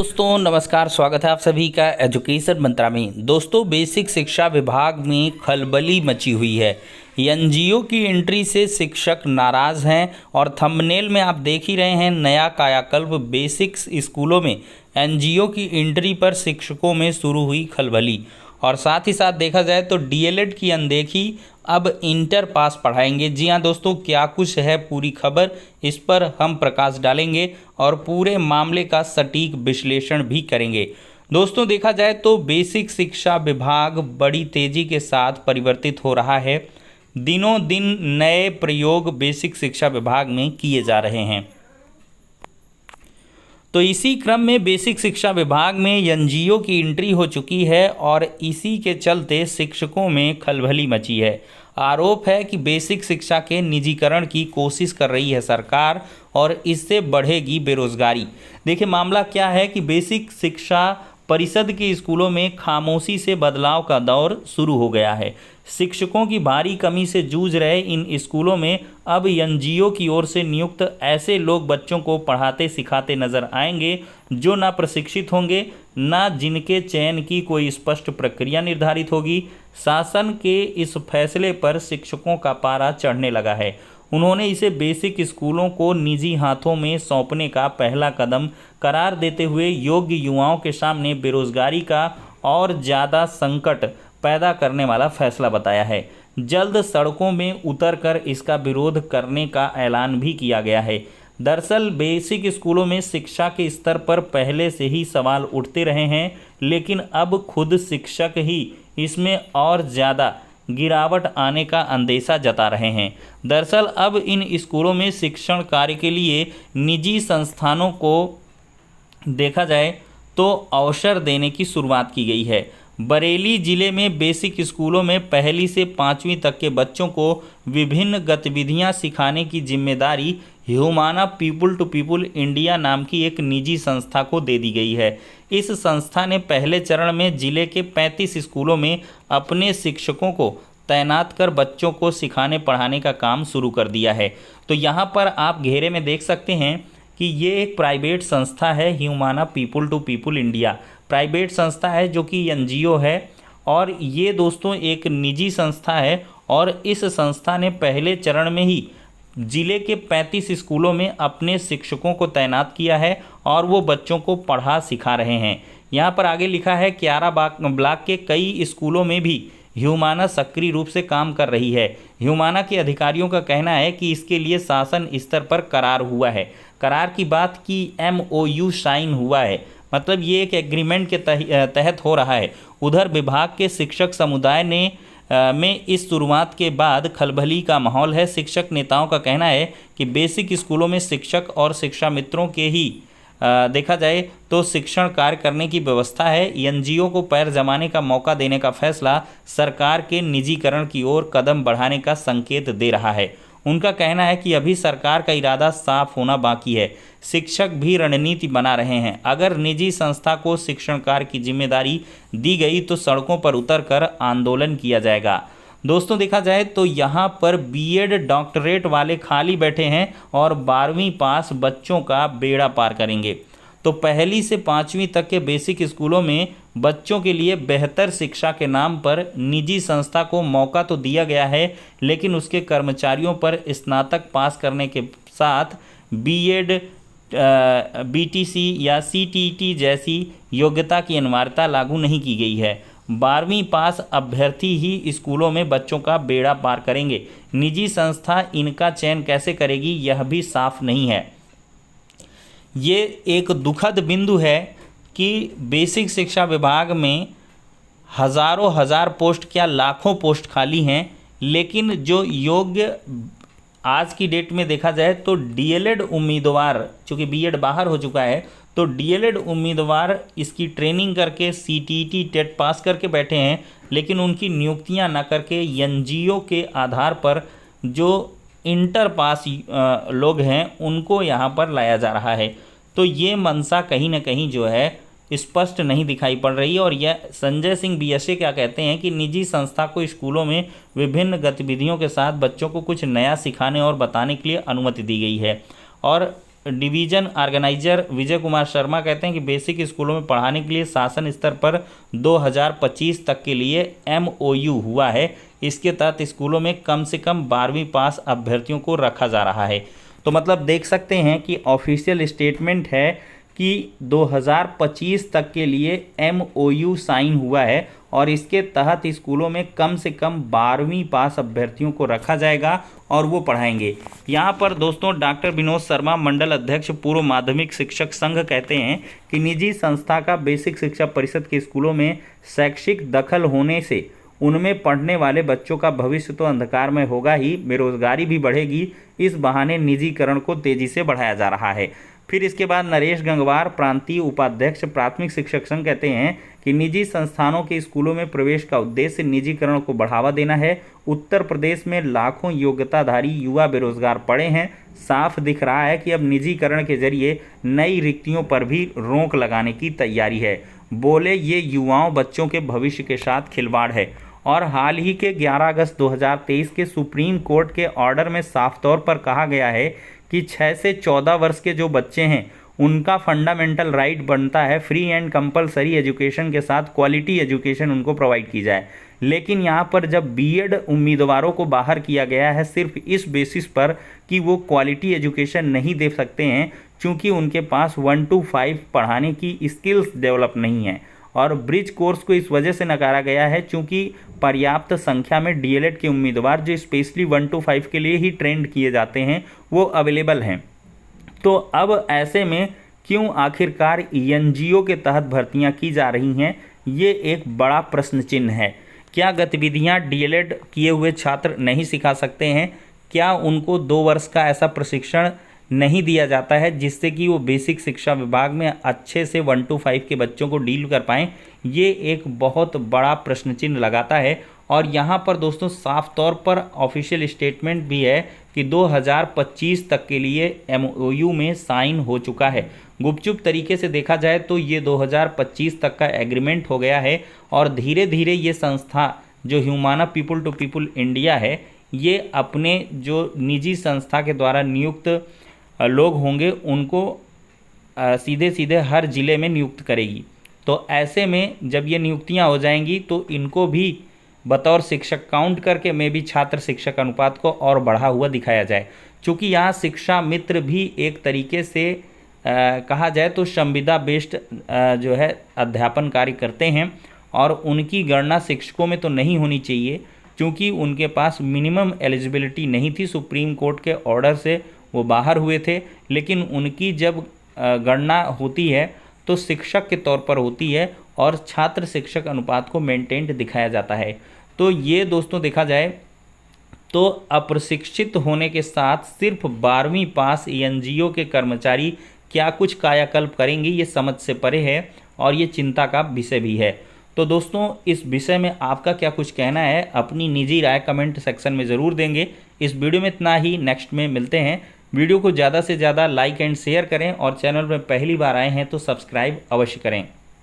दोस्तों नमस्कार, स्वागत है आप सभी का एजुकेशन मंत्रा में। दोस्तों बेसिक शिक्षा विभाग में खलबली मची हुई है। एनजीओ की एंट्री से शिक्षक नाराज हैं और थंबनेल में आप देख ही रहे हैं, नया कायाकल्प बेसिक स्कूलों में एनजीओ की एंट्री पर शिक्षकों में शुरू हुई खलबली। और साथ ही साथ देखा जाए तो डीएलएड की अनदेखी, अब इंटर पास पढ़ाएंगे। जी हाँ दोस्तों, क्या कुछ है पूरी खबर, इस पर हम प्रकाश डालेंगे और पूरे मामले का सटीक विश्लेषण भी करेंगे। दोस्तों देखा जाए तो बेसिक शिक्षा विभाग बड़ी तेजी के साथ परिवर्तित हो रहा है। दिनों दिन नए प्रयोग बेसिक शिक्षा विभाग में किए जा रहे हैं। तो इसी क्रम में बेसिक शिक्षा विभाग में एनजीओ की एंट्री हो चुकी है और इसी के चलते शिक्षकों में खलबली मची है। आरोप है कि बेसिक शिक्षा के निजीकरण की कोशिश कर रही है सरकार और इससे बढ़ेगी बेरोजगारी। देखिए मामला क्या है कि बेसिक शिक्षा परिषद के स्कूलों में खामोशी से बदलाव का दौर शुरू हो गया है। शिक्षकों की भारी कमी से जूझ रहे इन स्कूलों में अब एनजीओ की ओर से नियुक्त ऐसे लोग बच्चों को पढ़ाते सिखाते नजर आएंगे जो ना प्रशिक्षित होंगे, ना जिनके चयन की कोई स्पष्ट प्रक्रिया निर्धारित होगी। शासन के इस फैसले पर शिक्षकों का पारा चढ़ने लगा है। उन्होंने इसे बेसिक स्कूलों को निजी हाथों में सौंपने का पहला कदम करार देते हुए योग्य युवाओं के सामने बेरोजगारी का और ज़्यादा संकट पैदा करने वाला फैसला बताया है। जल्द सड़कों में उतरकर इसका विरोध करने का ऐलान भी किया गया है। दरअसल बेसिक स्कूलों में शिक्षा के स्तर पर पहले से ही सवाल उठते रहे हैं, लेकिन अब खुद शिक्षक ही इसमें और ज़्यादा गिरावट आने का अंदेशा जता रहे हैं। दरअसल अब इन स्कूलों में शिक्षण कार्य के लिए निजी संस्थानों को देखा जाए तो अवसर देने की शुरुआत की गई है। बरेली जिले में बेसिक स्कूलों में पहली से 5वीं तक के बच्चों को विभिन्न गतिविधियां सिखाने की जिम्मेदारी Humana people to people India नाम की एक निजी संस्था को दे दी गई है। इस संस्था ने पहले चरण में जिले के 35 स्कूलों में अपने शिक्षकों को तैनात कर बच्चों को सिखाने पढ़ाने का काम शुरू कर दिया है। तो यहाँ पर आप घेरे में देख सकते हैं कि ये एक प्राइवेट संस्था है, Humana people to people India private संस्था है जो कि एनजीओ है। और ये दोस्तों एक निजी संस्था है और इस संस्था ने पहले चरण में ही जिले के 35 स्कूलों में अपने शिक्षकों को तैनात किया है और वो बच्चों को पढ़ा सिखा रहे हैं। यहाँ पर आगे लिखा है क्यारा ब्लॉक के कई स्कूलों में भी ह्यूमाना सक्रिय रूप से काम कर रही है। ह्यूमाना के अधिकारियों का कहना है कि इसके लिए शासन स्तर पर करार हुआ है। करार की बात की MOU साइन हुआ है, मतलब ये एक एग्रीमेंट के तहत हो रहा है। उधर विभाग के शिक्षक समुदाय ने में इस शुरुआत के बाद खलबली का माहौल है। शिक्षक नेताओं का कहना है कि बेसिक स्कूलों में शिक्षक और शिक्षा मित्रों के ही देखा जाए तो शिक्षण कार्य करने की व्यवस्था है। एनजीओ को पैर जमाने का मौका देने का फैसला सरकार के निजीकरण की ओर कदम बढ़ाने का संकेत दे रहा है। उनका कहना है कि अभी सरकार का इरादा साफ होना बाकी है। शिक्षक भी रणनीति बना रहे हैं। अगर निजी संस्था को शिक्षण कार्य की जिम्मेदारी दी गई तो सड़कों पर उतरकर आंदोलन किया जाएगा। दोस्तों देखा जाए तो यहाँ पर बीएड डॉक्टरेट वाले खाली बैठे हैं और 12वीं पास बच्चों का बेड़ा पार करेंगे। तो पहली से 5वीं तक के बेसिक स्कूलों में बच्चों के लिए बेहतर शिक्षा के नाम पर निजी संस्था को मौका तो दिया गया है, लेकिन उसके कर्मचारियों पर स्नातक पास करने के साथ बीएड, बीटीसी या सीटीटी जैसी योग्यता की अनिवार्यता लागू नहीं की गई है। 12वीं पास अभ्यर्थी ही स्कूलों में बच्चों का बेड़ा पार करेंगे। निजी संस्था इनका चयन कैसे करेगी यह भी साफ नहीं है। ये एक दुखद बिंदु है कि बेसिक शिक्षा विभाग में हज़ारों हज़ार पोस्ट क्या लाखों पोस्ट खाली हैं, लेकिन जो योग्य आज की डेट में देखा जाए तो डीएलएड उम्मीदवार, चूँकि बीएड बाहर हो चुका है, तो डीएलएड उम्मीदवार इसकी ट्रेनिंग करके सीटीटी टेट पास करके बैठे हैं, लेकिन उनकी नियुक्तियां न करके एनजीओ के आधार पर जो इंटर पास लोग हैं उनको यहाँ पर लाया जा रहा है। तो ये मंशा कहीं ना कहीं जो है स्पष्ट नहीं दिखाई पड़ रही है। और यह संजय सिंह बीएसए क्या कहते हैं कि निजी संस्था को स्कूलों में विभिन्न गतिविधियों के साथ बच्चों को कुछ नया सिखाने और बताने के लिए अनुमति दी गई है और डिवीजन ऑर्गेनाइजर विजय कुमार शर्मा कहते हैं कि बेसिक स्कूलों में पढ़ाने के लिए शासन स्तर पर 2025 तक के लिए MOU हुआ है। इसके तहत स्कूलों में कम से कम 12वीं पास अभ्यर्थियों को रखा जा रहा है। तो मतलब देख सकते हैं कि ऑफिशियल स्टेटमेंट है कि 2025 तक के लिए MOU साइन हुआ है और इसके तहत स्कूलों में कम से कम 12वीं पास अभ्यर्थियों को रखा जाएगा और वो पढ़ाएंगे। यहाँ पर दोस्तों डॉक्टर विनोद शर्मा, मंडल अध्यक्ष पूर्व माध्यमिक शिक्षक संघ, कहते हैं कि निजी संस्था का बेसिक शिक्षा परिषद के स्कूलों में शैक्षिक दखल होने से उनमें पढ़ने वाले बच्चों का भविष्य तो अंधकार में होगा ही, बेरोजगारी भी बढ़ेगी। इस बहाने निजीकरण को तेजी से बढ़ाया जा रहा है। फिर इसके बाद नरेश गंगवार, प्रांतीय उपाध्यक्ष प्राथमिक शिक्षक संघ, कहते हैं कि निजी संस्थानों के स्कूलों में प्रवेश का उद्देश्य निजीकरण को बढ़ावा देना है। उत्तर प्रदेश में लाखों योग्यताधारी युवा बेरोजगार पड़े हैं। साफ दिख रहा है कि अब निजीकरण के जरिए नई रिक्तियों पर भी रोक लगाने की तैयारी है। बोले ये युवाओं बच्चों के भविष्य के साथ खिलवाड़ है। और हाल ही के 11 अगस्त 2023 के सुप्रीम कोर्ट के ऑर्डर में साफ तौर पर कहा गया है कि 6 से 14 वर्ष के जो बच्चे हैं उनका फंडामेंटल राइट बनता है फ्री एंड कंपलसरी एजुकेशन के साथ क्वालिटी एजुकेशन उनको प्रोवाइड की जाए। लेकिन यहाँ पर जब बीएड उम्मीदवारों को बाहर किया गया है सिर्फ इस बेसिस पर कि वो क्वालिटी एजुकेशन नहीं दे सकते हैं क्योंकि उनके पास 1 to 5 पढ़ाने की स्किल्स डेवलप नहीं है। और ब्रिज कोर्स को इस वजह से नकारा गया है क्योंकि पर्याप्त संख्या में डीएलएड के उम्मीदवार जो स्पेशली 1 to 5 के लिए ही ट्रेंड किए जाते हैं वो अवेलेबल हैं। तो अब ऐसे में क्यों आखिरकार एनजीओ के तहत भर्तियां की जा रही हैं, ये एक बड़ा प्रश्न चिन्ह है। क्या गतिविधियां डीएलएड किए हुए छात्र नहीं सिखा सकते हैं? क्या उनको 2 वर्ष का ऐसा प्रशिक्षण नहीं दिया जाता है जिससे कि वो बेसिक शिक्षा विभाग में अच्छे से 1 to 5 के बच्चों को डील कर पाएँ? ये एक बहुत बड़ा प्रश्न चिन्ह लगाता है। और यहाँ पर दोस्तों साफ तौर पर ऑफिशियल स्टेटमेंट भी है कि 2025 तक के लिए MOU में साइन हो चुका है। गुपचुप तरीके से देखा जाए तो ये 2025 तक का एग्रीमेंट हो गया है और धीरे धीरे ये संस्था जो Humana people to people India है ये अपने जो निजी संस्था के द्वारा नियुक्त लोग होंगे उनको सीधे सीधे हर ज़िले में नियुक्त करेगी। तो ऐसे में जब ये नियुक्तियां हो जाएंगी तो इनको भी बतौर शिक्षक काउंट करके में भी छात्र शिक्षक अनुपात को और बढ़ा हुआ दिखाया जाए। चूँकि यहाँ शिक्षा मित्र भी एक तरीके से कहा जाए तो संविदा बेस्ड जो है अध्यापन कार्य करते हैं और उनकी गणना शिक्षकों में तो नहीं होनी चाहिए क्योंकि उनके पास मिनिमम एलिजिबिलिटी नहीं थी। सुप्रीम कोर्ट के ऑर्डर से वो बाहर हुए थे, लेकिन उनकी जब गणना होती है तो शिक्षक के तौर पर होती है और छात्र शिक्षक अनुपात को मेंटेन्ड दिखाया जाता है। तो ये दोस्तों देखा जाए तो अप्रशिक्षित होने के साथ सिर्फ 12वीं पास एनजीओ के कर्मचारी क्या कुछ कायाकल्प करेंगे ये समझ से परे है और ये चिंता का विषय भी है। तो दोस्तों इस विषय में आपका क्या कुछ कहना है, अपनी निजी राय कमेंट सेक्शन में ज़रूर देंगे। इस वीडियो में इतना ही, नेक्स्ट में मिलते हैं। वीडियो को ज़्यादा से ज़्यादा लाइक एंड शेयर करें और चैनल में पहली बार आए हैं तो सब्सक्राइब अवश्य करें।